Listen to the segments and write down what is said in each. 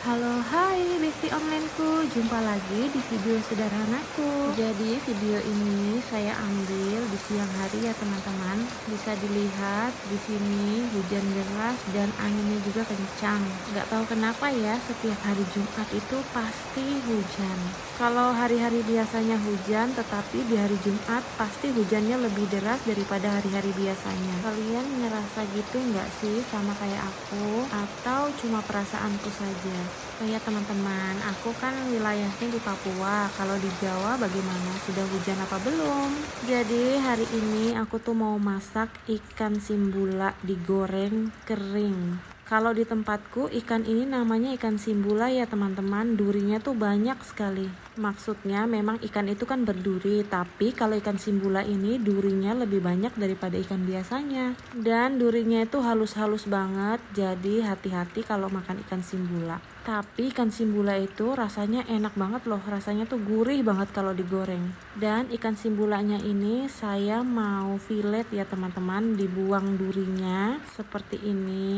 Halo, hai Besti Onlineku, jumpa lagi di video sederhanaku. Jadi video ini saya ambil di siang hari ya teman-teman. Bisa dilihat di sini hujan deras dan anginnya juga kencang. Gak tahu kenapa ya, setiap hari Jumat itu pasti hujan. Kalau hari-hari biasanya hujan, tetapi di hari Jumat pasti hujannya lebih deras daripada hari-hari biasanya. Kalian ngerasa gitu nggak sih sama kayak aku? Atau cuma perasaanku saja? Oh ya teman-teman, aku kan wilayahnya di Papua. Kalau di Jawa bagaimana? Sudah hujan apa belum? Jadi hari ini aku tuh mau masak ikan simbula digoreng kering. Kalau di tempatku ikan ini namanya ikan simbula ya teman-teman, durinya tuh banyak sekali. Maksudnya memang ikan itu kan berduri, tapi kalau ikan simbula ini durinya lebih banyak daripada ikan biasanya. Dan durinya itu halus-halus banget, jadi hati-hati kalau makan ikan simbula. Tapi ikan simbula itu rasanya enak banget loh, rasanya tuh gurih banget kalau digoreng. Dan ikan simbulanya ini saya mau filet ya teman-teman, dibuang durinya seperti ini.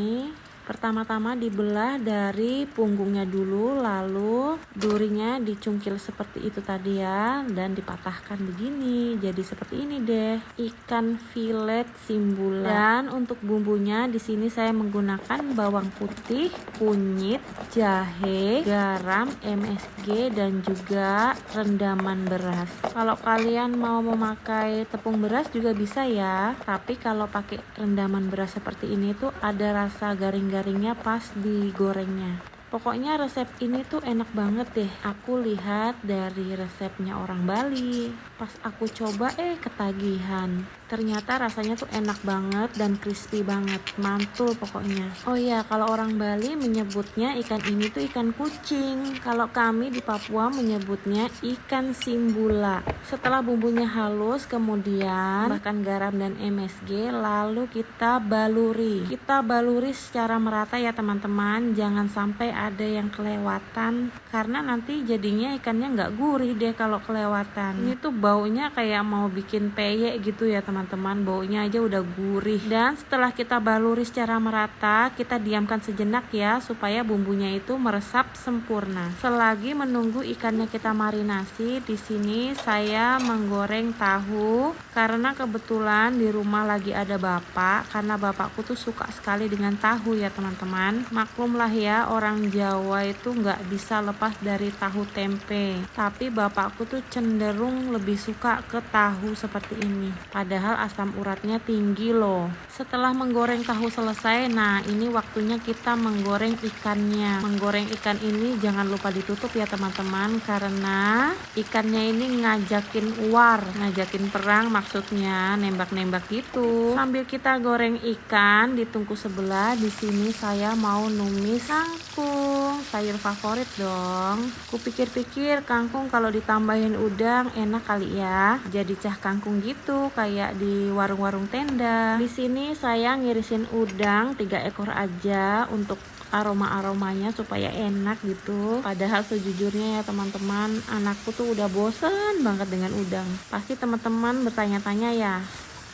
Pertama-tama dibelah dari punggungnya dulu, lalu durinya dicungkil seperti itu tadi ya, dan dipatahkan begini. Jadi seperti ini deh, ikan filet simbula. Dan untuk bumbunya di sini saya menggunakan bawang putih, kunyit, jahe, garam, MSG dan juga rendaman beras. Kalau kalian mau memakai tepung beras juga bisa ya, tapi kalau pakai rendaman beras seperti ini tuh ada rasa garingnya pas digorengnya. Pokoknya resep ini tuh enak banget deh. Aku lihat dari resepnya orang Bali. Pas aku coba ketagihan. Ternyata rasanya tuh enak banget dan crispy banget. Mantul pokoknya. Oh iya, kalau orang Bali menyebutnya ikan ini tuh ikan kucing. Kalau kami di Papua menyebutnya ikan simbula. Setelah bumbunya halus, kemudian bahkan garam dan MSG, lalu kita baluri. Kita baluri secara merata ya teman-teman. Jangan sampai ada yang kelewatan, karena nanti jadinya ikannya nggak gurih deh kalau kelewatan. Ini tuh baunya kayak mau bikin peyek gitu ya teman-teman, baunya aja udah gurih. Dan setelah kita baluri secara merata, kita diamkan sejenak ya supaya bumbunya itu meresap sempurna. Selagi menunggu ikannya kita marinasi, di sini saya menggoreng tahu karena kebetulan di rumah lagi ada bapak, karena bapakku tuh suka sekali dengan tahu ya teman-teman. Maklumlah ya, orang Jawa itu nggak bisa lepas dari tahu tempe, tapi bapakku tuh cenderung lebih suka ke tahu seperti ini, padahal asam uratnya tinggi loh. Setelah menggoreng tahu selesai, nah ini waktunya kita menggoreng ikannya. Menggoreng ikan ini jangan lupa ditutup ya teman-teman, karena ikannya ini ngajakin perang, maksudnya nembak-nembak gitu. Sambil kita goreng ikan di tungku sebelah, di sini saya mau numis kangkung, sayur favorit dong. Kupikir-pikir kangkung kalau ditambahin udang enak kali ya. Jadi cah kangkung gitu kayak di warung-warung tenda. Di sini saya ngirisin udang 3 ekor aja untuk aroma-aromanya supaya enak gitu. Padahal sejujurnya ya teman-teman, anakku tuh udah bosen banget dengan udang. Pasti teman-teman bertanya-tanya ya,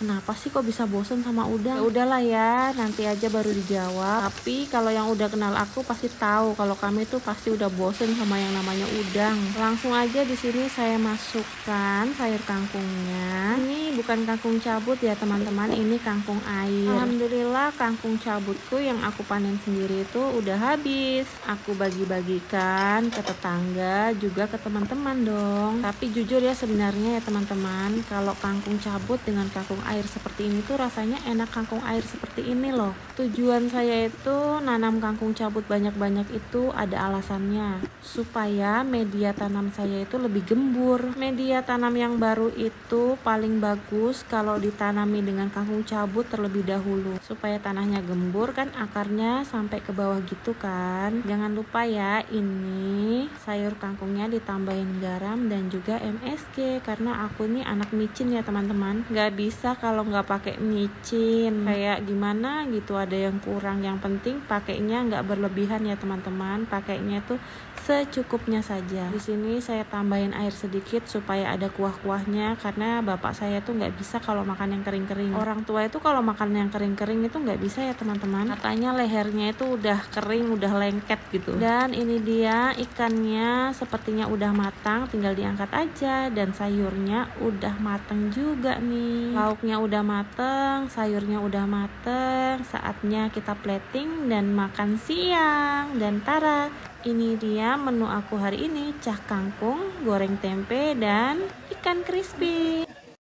kenapa sih kok bisa bosen sama udang? Ya udahlah ya, nanti aja baru dijawab. Tapi kalau yang udah kenal aku pasti tahu kalau kami tuh pasti udah bosen sama yang namanya udang. Langsung aja di sini saya masukkan sayur kangkungnya. Ini bukan kangkung cabut ya teman-teman, ini kangkung air. Alhamdulillah kangkung cabutku yang aku panen sendiri itu udah habis. Aku bagi-bagikan ke tetangga juga ke teman-teman dong. Tapi jujur ya sebenarnya ya teman-teman, kalau kangkung cabut dengan kangkung air seperti ini tuh rasanya enak kangkung air seperti ini loh. Tujuan saya itu nanam kangkung cabut banyak-banyak itu ada alasannya, supaya media tanam saya itu lebih gembur. Media tanam yang baru itu paling bagus kalau ditanami dengan kangkung cabut terlebih dahulu, supaya tanahnya gembur kan, akarnya sampai ke bawah gitu kan. Jangan lupa ya, ini sayur kangkungnya ditambahin garam dan juga MSG, karena aku ini anak micin ya teman-teman, gak bisa kalau nggak pakai micin, kayak gimana gitu, ada yang kurang. Yang penting pakainya nggak berlebihan ya teman-teman, pakainya tuh secukupnya saja. Di sini saya tambahin air sedikit supaya ada kuah-kuahnya, karena bapak saya tuh nggak bisa kalau makan yang kering-kering. Orang tua itu kalau makan yang kering-kering itu nggak bisa ya teman-teman, katanya lehernya itu udah kering, udah lengket gitu. Dan ini dia ikannya, sepertinya udah matang, tinggal diangkat aja. Dan sayurnya udah mateng juga nih, lauknya udah mateng, sayurnya udah mateng. Saatnya kita plating dan makan siang. Dan tara, ini dia menu aku hari ini, cah kangkung, goreng tempe, dan ikan crispy.